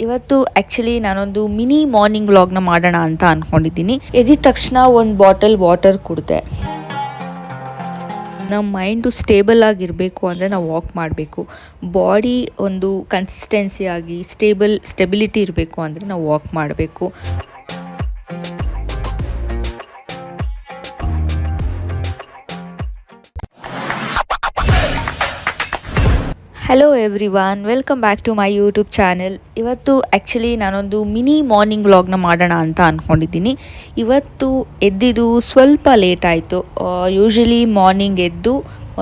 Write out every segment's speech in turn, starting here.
ಇವತ್ತು ಆ್ಯಕ್ಚುಲಿ ನಾನೊಂದು mini morning ವ್ಲಾಗ್ನ ಮಾಡೋಣ ಅಂತ ಅಂದ್ಕೊಂಡಿದ್ದೀನಿ. ಎದ್ದಿದ ತಕ್ಷಣ ಒಂದು ಬಾಟಲ್ ವಾಟರ್ ಕುಡಿದೆ. ನಮ್ಮ ಮೈಂಡು ಸ್ಟೇಬಲ್ ಆಗಿರಬೇಕು ಅಂದರೆ ನಾವು ವಾಕ್ ಮಾಡಬೇಕು. ಬಾಡಿ ಒಂದು ಕನ್ಸಿಸ್ಟೆನ್ಸಿ ಆಗಿ ಸ್ಟೆಬಿಲಿಟಿ ಇರಬೇಕು ಅಂದರೆ ನಾವು ವಾಕ್ ಮಾಡಬೇಕು. Hello everyone, welcome back to my YouTube channel. ಇವತ್ತು ಆ್ಯಕ್ಚುಲಿ ನಾನೊಂದು ಮಿನಿ ಮಾರ್ನಿಂಗ್ ವ್ಲಾಗ್ನ ಮಾಡೋಣ ಅಂತ ಅಂದ್ಕೊಂಡಿದ್ದೀನಿ. ಇವತ್ತು ಎದ್ದಿದ್ದು ಸ್ವಲ್ಪ ಲೇಟ್ ಆಯಿತು. ಯೂಶ್ವಲಿ ಮಾರ್ನಿಂಗ್ ಎದ್ದು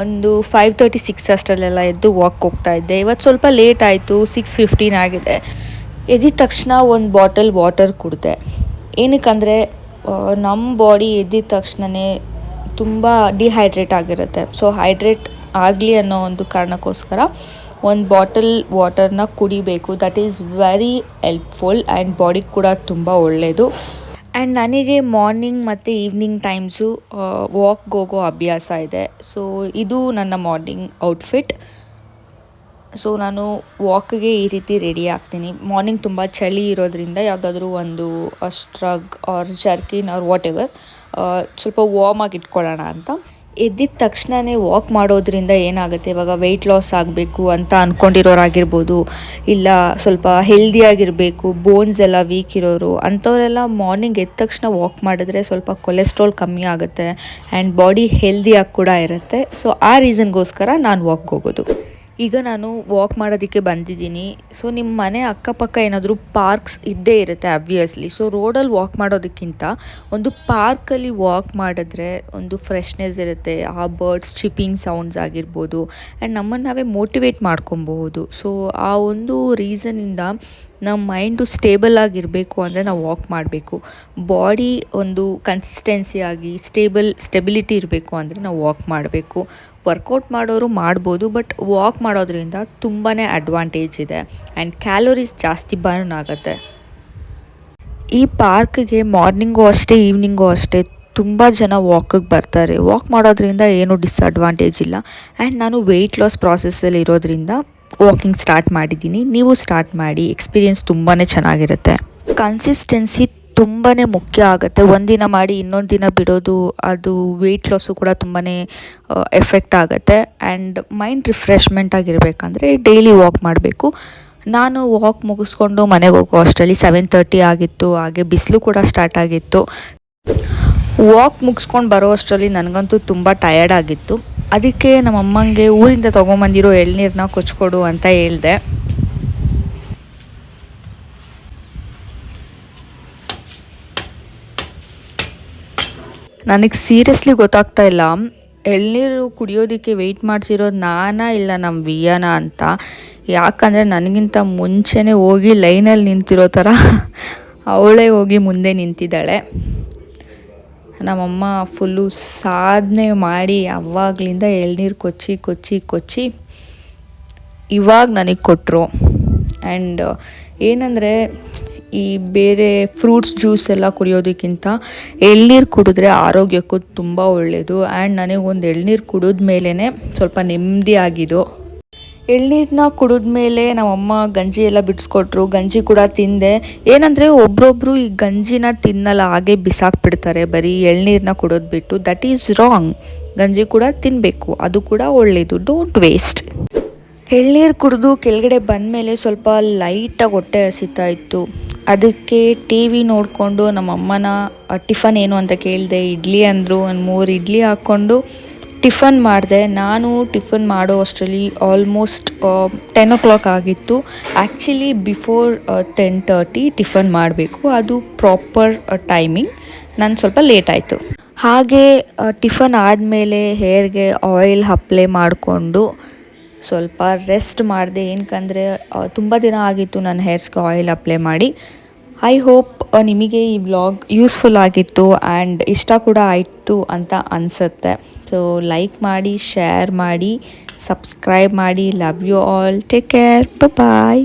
ಒಂದು 5:36 ಅಷ್ಟರಲ್ಲೆಲ್ಲ ಎದ್ದು ವಾಕ್ ಹೋಗ್ತಾ ಇದ್ದೆ. ಇವತ್ತು ಸ್ವಲ್ಪ ಲೇಟ್ ಆಯಿತು, 6:15 ಆಗಿದೆ. ಎದ್ದಿದ ತಕ್ಷಣ ಒಂದು ಬಾಟಲ್ ವಾಟರ್ ಕುಡಿದೆ. ಏನಕ್ಕಂದರೆ ನಮ್ಮ ಬಾಡಿ ಎದ್ದಿದ ತಕ್ಷಣವೇ ತುಂಬ ಡಿಹೈಡ್ರೇಟ್ ಆಗಿರುತ್ತೆ. ಸೊ ಹೈಡ್ರೇಟ್ ಆಗಲಿ ಅನ್ನೋ ಒಂದು ಕಾರಣಕ್ಕೋಸ್ಕರ ಒಂದು ಬಾಟಲ್ ವಾಟರ್ನ ಕುಡಿಬೇಕು. That is very helpful and ಬಾಡಿಗೆ ಕೂಡ ತುಂಬ ಒಳ್ಳೆಯದು. ಆ್ಯಂಡ್ ನನಗೆ ಮಾರ್ನಿಂಗ್ ಮತ್ತು ಈವ್ನಿಂಗ್ ಟೈಮ್ಸು ವಾಕ್ಗೆ ಹೋಗೋ ಅಭ್ಯಾಸ ಇದೆ. ಸೊ ಇದು ನನ್ನ ಮಾರ್ನಿಂಗ್ ಔಟ್ಫಿಟ್. ಸೊ ನಾನು ವಾಕ್ಗೆ ಈ ರೀತಿ ರೆಡಿ ಆಗ್ತೀನಿ. ಮಾರ್ನಿಂಗ್ ತುಂಬ ಚಳಿ ಇರೋದ್ರಿಂದ ಯಾವುದಾದ್ರೂ ಒಂದು shrug or jerkin or what ಎವರ್ ಸ್ವಲ್ಪ ವಾರ್ಮ್ ಆಗಿ ಇಟ್ಕೊಳ್ಳೋಣ ಅಂತ. ಎದ್ದಿದ ತಕ್ಷಣವೇ ವಾಕ್ ಮಾಡೋದ್ರಿಂದ ಏನಾಗುತ್ತೆ, ಇವಾಗ ವೆಯ್ಟ್ ಲಾಸ್ ಆಗಬೇಕು ಅಂತ ಅಂದ್ಕೊಂಡಿರೋರಾಗಿರ್ಬೋದು, ಇಲ್ಲ ಸ್ವಲ್ಪ ಹೆಲ್ದಿಯಾಗಿರಬೇಕು, ಬೋನ್ಸ್ ಎಲ್ಲ ವೀಕ್ ಇರೋರು ಅಂಥವರೆಲ್ಲ ಮಾರ್ನಿಂಗ್ ಎದ್ದ ತಕ್ಷಣ ವಾಕ್ ಮಾಡಿದ್ರೆ ಸ್ವಲ್ಪ ಕೊಲೆಸ್ಟ್ರಾಲ್ ಕಮ್ಮಿ ಆಗುತ್ತೆ ಆ್ಯಂಡ್ ಬಾಡಿ ಹೆಲ್ದಿಯಾಗಿ ಕೂಡ ಇರುತ್ತೆ. ಸೊ ಆ ರೀಸನ್ಗೋಸ್ಕರ ನಾನು ವಾಕ್ಗೆ ಹೋಗೋದು. ಈಗ ನಾನು ವಾಕ್ ಮಾಡೋದಕ್ಕೆ ಬಂದಿದ್ದೀನಿ. ಸೊ ನಿಮ್ಮ ಮನೆ ಅಕ್ಕಪಕ್ಕ ಏನಾದರೂ ಪಾರ್ಕ್ಸ್ ಇದ್ದೇ ಇರುತ್ತೆ ಆಬ್ವಿಯಸ್ಲಿ. ಸೊ ರೋಡಲ್ಲಿ ವಾಕ್ ಮಾಡೋದಕ್ಕಿಂತ ಒಂದು ಪಾರ್ಕಲ್ಲಿ ವಾಕ್ ಮಾಡಿದ್ರೆ ಒಂದು ಫ್ರೆಶ್ನೆಸ್ ಇರುತ್ತೆ. ಆ ಬರ್ಡ್ಸ್ ಚಿಪ್ಪಿಂಗ್ ಸೌಂಡ್ಸ್ ಆಗಿರ್ಬೋದು ಆ್ಯಂಡ್ ನಮ್ಮನ್ನು ನಾವೇ ಮೋಟಿವೇಟ್ ಮಾಡ್ಕೊಬಹುದು. ಸೊ ಆ ಒಂದು ರೀಸನಿಂದ ನಮ್ಮ ಮೈಂಡು ಸ್ಟೇಬಲ್ ಆಗಿರಬೇಕು ಅಂದರೆ ನಾವು ವಾಕ್ ಮಾಡಬೇಕು. ಬಾಡಿ ಒಂದು ಕನ್ಸಿಸ್ಟೆನ್ಸಿ ಆಗಿ ಸ್ಟೆಬಿಲಿಟಿ ಇರಬೇಕು ಅಂದರೆ ನಾವು ವಾಕ್ ಮಾಡಬೇಕು. ವರ್ಕೌಟ್ ಮಾಡೋರು ಮಾಡ್ಬೋದು, ಬಟ್ ವಾಕ್ ಮಾಡೋದ್ರಿಂದ ತುಂಬಾ ಅಡ್ವಾಂಟೇಜ್ ಇದೆ ಆ್ಯಂಡ್ ಕ್ಯಾಲೋರೀಸ್ ಜಾಸ್ತಿ ಬರ್ನ್ ಆಗುತ್ತೆ. ಈ ಪಾರ್ಕ್ಗೆ ಮಾರ್ನಿಂಗು ಅಷ್ಟೇ ಈವ್ನಿಂಗು ಅಷ್ಟೇ ತುಂಬ ಜನ ವಾಕಿಗೆ ಬರ್ತಾರೆ. ವಾಕ್ ಮಾಡೋದ್ರಿಂದ ಏನೂ ಡಿಸ್ಅಡ್ವಾಂಟೇಜ್ ಇಲ್ಲ. ಆ್ಯಂಡ್ ನಾನು ವೆಯ್ಟ್ ಲಾಸ್ ಪ್ರಾಸೆಸ್ಸಲ್ಲಿ ಇರೋದ್ರಿಂದ ವಾಕಿಂಗ್ ಸ್ಟಾರ್ಟ್ ಮಾಡಿದ್ದೀನಿ. ನೀವು ಸ್ಟಾರ್ಟ್ ಮಾಡಿ, ಎಕ್ಸ್ಪೀರಿಯೆನ್ಸ್ ತುಂಬಾ ಚೆನ್ನಾಗಿರುತ್ತೆ. ಕನ್ಸಿಸ್ಟೆನ್ಸಿ ತುಂಬಾ ಮುಖ್ಯ ಆಗುತ್ತೆ. ಒಂದಿನ ಮಾಡಿ ಇನ್ನೊಂದು ದಿನ ಬಿಡೋದು, ಅದು ವೆಯ್ಟ್ ಲಾಸು ಕೂಡ ತುಂಬಾ ಎಫೆಕ್ಟ್ ಆಗುತ್ತೆ. ಆ್ಯಂಡ್ ಮೈಂಡ್ ರಿಫ್ರೆಶ್ಮೆಂಟ್ ಆಗಿರಬೇಕಂದ್ರೆ ಡೈಲಿ ವಾಕ್ ಮಾಡಬೇಕು. ನಾನು ವಾಕ್ ಮುಗಿಸ್ಕೊಂಡು ಮನೆಗೆ ಹೋಗೋ ಅಷ್ಟರಲ್ಲಿ 7:30 ಆಗಿತ್ತು. ಹಾಗೆ ಬಿಸಿಲು ಕೂಡ ಸ್ಟಾರ್ಟ್ ಆಗಿತ್ತು. ವಾಕ್ ಮುಗಿಸ್ಕೊಂಡು ಬರೋ ಅಷ್ಟರಲ್ಲಿ ನನಗಂತೂ ತುಂಬ ಟಯರ್ಡ್ ಆಗಿತ್ತು. ಅದಕ್ಕೆ ನಮ್ಮ ಅಮ್ಮಂಗೆ ಊರಿಂದ ತೊಗೊಂಬಂದಿರೋ ಎಳ್ನೀರನ್ನ ಕೊಚ್ಕೊಡು ಅಂತ ಹೇಳಿದೆ. ನನಗೆ ಸೀರಿಯಸ್ಲಿ ಗೊತ್ತಾಗ್ತಾ ಇಲ್ಲ, ಎಳ್ನೀರು ಕುಡಿಯೋದಕ್ಕೆ ವೆಯ್ಟ್ ಮಾಡ್ತಿರೋದು ನಾನಾ ಇಲ್ಲ ನಮ್ಮ ವಿಯಾನ ಅಂತ. ಯಾಕಂದರೆ ನನಗಿಂತ ಮುಂಚೆನೇ ಹೋಗಿ ಲೈನಲ್ಲಿ ನಿಂತಿರೋ ಥರ ಅವಳೇ ಹೋಗಿ ಮುಂದೆ ನಿಂತಿದ್ದಾಳೆ. ನಮ್ಮಮ್ಮ ಫುಲ್ಲು ಸಾಧನೆ ಮಾಡಿ ಅವಾಗಲಿಂದ ಎಳ್ನೀರು ಕೊಚ್ಚಿ ಇವಾಗ ನನಗೆ ಕೊಟ್ಟರು. ಆ್ಯಂಡ್ ಏನಂದರೆ ಈ ಬೇರೆ ಫ್ರೂಟ್ಸ್ ಜ್ಯೂಸ್ ಎಲ್ಲ ಕುಡಿಯೋದಕ್ಕಿಂತ ಎಳ್ನೀರು ಕುಡಿದ್ರೆ ಆರೋಗ್ಯಕ್ಕೂ ತುಂಬ ಒಳ್ಳೆಯದು. ಆ್ಯಂಡ್ ನನಗೊಂದು ಎಳ್ನೀರು ಕುಡಿದ ಮೇಲೇ ಸ್ವಲ್ಪ ನೆಮ್ಮದಿ ಆಗಿದ್ದು. ಎಳ್ನೀರನ್ನ ಕುಡಿದ್ಮೇಲೆ ನಮ್ಮಮ್ಮ ಗಂಜಿ ಎಲ್ಲ ಬಿಡಿಸ್ಕೊಟ್ರು. ಗಂಜಿ ಕೂಡ ತಿಂದೆ. ಏನಂದರೆ ಒಬ್ರೊಬ್ಬರು ಈ ಗಂಜಿನ ತಿನ್ನಲ್ಲ, ಹಾಗೆ ಬಿಸಾಕ್ಬಿಡ್ತಾರೆ ಬರೀ ಎಳ್ನೀರನ್ನ ಕುಡಿದು ಬಿಟ್ಟು. That is wrong. ಗಂಜಿ ಕೂಡ ತಿನ್ನಬೇಕು, ಅದು ಕೂಡ ಒಳ್ಳೆಯದು. Don't waste. ಎಳ್ನೀರು ಕುಡಿದು ಕೆಳಗಡೆ ಬಂದಮೇಲೆ ಸ್ವಲ್ಪ ಲೈಟಾಗಿ ಹೊಟ್ಟೆ ಹಸಿತಾ ಇತ್ತು. ಅದಕ್ಕೆ ಟಿ ವಿ ನೋಡಿಕೊಂಡು ನಮ್ಮಮ್ಮನ ಟಿಫನ್ ಏನು ಅಂತ ಕೇಳಿದೆ. ಇಡ್ಲಿ ಅಂದರು. ಒಂದು 3 ಇಡ್ಲಿ ಹಾಕ್ಕೊಂಡು ಟಿಫನ್ ಮಾಡಿದೆ. ನಾನು ಟಿಫನ್ ಮಾಡೋ ಅಷ್ಟರಲ್ಲಿ ಆಲ್ಮೋಸ್ಟ್ 10 o'clock ಆಗಿತ್ತು. ಆ್ಯಕ್ಚುಲಿ ಬಿಫೋರ್ 10:30 ಟಿಫನ್ ಮಾಡಬೇಕು, ಅದು ಪ್ರಾಪರ್ ಟೈಮಿಂಗ್. ನಾನು ಸ್ವಲ್ಪ ಲೇಟ್ ಆಯಿತು. ಹಾಗೆ ಟಿಫನ್ ಆದಮೇಲೆ ಹೇರ್ಗೆ ಆಯಿಲ್ ಅಪ್ಲೈ ಮಾಡಿಕೊಂಡು ಸ್ವಲ್ಪ ರೆಸ್ಟ್ ಮಾಡಿದೆ. ಏನಕ್ಕಂದರೆ ತುಂಬ ದಿನ ಆಗಿತ್ತು ನನ್ನ ಹೇರ್ಸ್ಗೆ ಆಯಿಲ್ ಅಪ್ಲೈ ಮಾಡಿ. ಐ ಹೋಪ್ ನಿಮಗೆ ಈ ವ್ಲಾಗ್ ಯೂಸ್ಫುಲ್ ಆಗಿತ್ತು ಆ್ಯಂಡ್ ಇಷ್ಟ ಕೂಡ ಆಯಿತು ಅಂತ ಅನಿಸುತ್ತೆ. ಸೊ ಲೈಕ್ ಮಾಡಿ, ಶೇರ್ ಮಾಡಿ, ಸಬ್ಸ್ಕ್ರೈಬ್ ಮಾಡಿ. Love you all. Take care. Bye.